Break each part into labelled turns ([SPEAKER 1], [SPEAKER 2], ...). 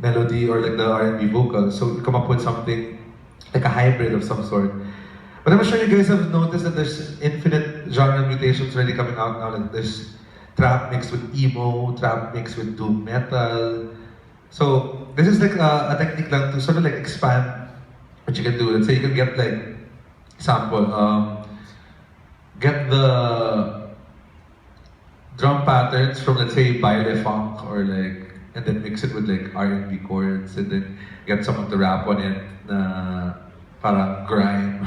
[SPEAKER 1] melody or like the R&B vocals. So you come up with something like a hybrid of some sort. But I'm sure you guys have noticed that there's infinite genre mutations already coming out now. Like there's trap mixed with emo, trap mixed with doom metal. So this is like a technique lang to sort of like expand what you can do. Let's say you can get like sample, get the drum patterns from, let's say, baile funk, or like, and then mix it with like R&B chords, and then get someone to rap on it na parang grime.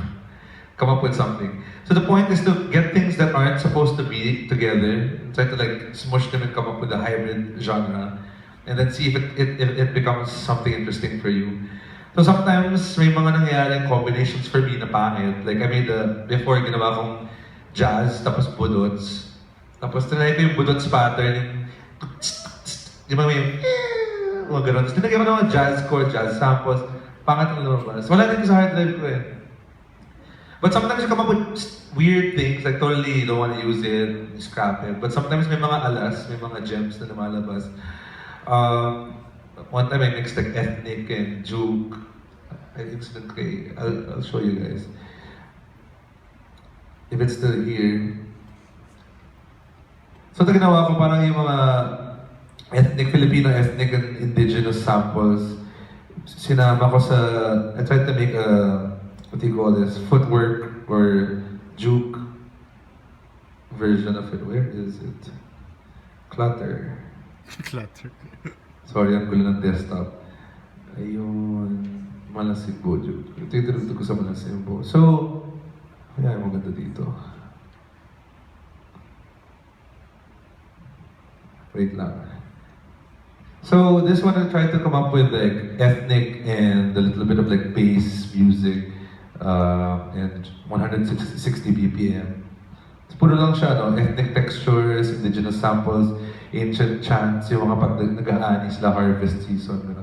[SPEAKER 1] Come up with something. So the point is to get things that aren't supposed to be together, and try to like smush them and come up with a hybrid genre, and then see if it becomes something interesting for you. So sometimes may mga nangyayaring combinations for me na pangit. Like I made before ginawa kong jazz, tapos budots. Tapos tinry ko yung budots pattern, yung mga mga ganun. Tapos tinagyan ko ng mga jazz chord, jazz samples, pangit ang lumabas. Wala din sa hard life ko eh. But sometimes you come up with weird things, like totally you don't want to use it, you scrap it. But sometimes may mga alas, may mga gems na lumalabas. One time I mixed like ethnic and juke. I mixed it kay, I'll show you guys. If it's still here. So ito ginawa ko parang yung mga ethnic, Filipino ethnic and indigenous samples. Sinama ko sa, I tried to make a, what do you call this, footwork or juke version of it. Where is it? Clutter.
[SPEAKER 2] Clutter.
[SPEAKER 1] Sorry, ang gulo ng desktop. Ayun, Malasibo juke. Ito yung tinutog ko sa Malasibo. So, ayan, maganda dito. Wait lang. So this one I tried to come up with like ethnic and a little bit of like bass music and 160 BPM. So puro lang siya, no? Ethnic textures, indigenous samples, ancient chants, yung mga pag nag-aani sila harvest season.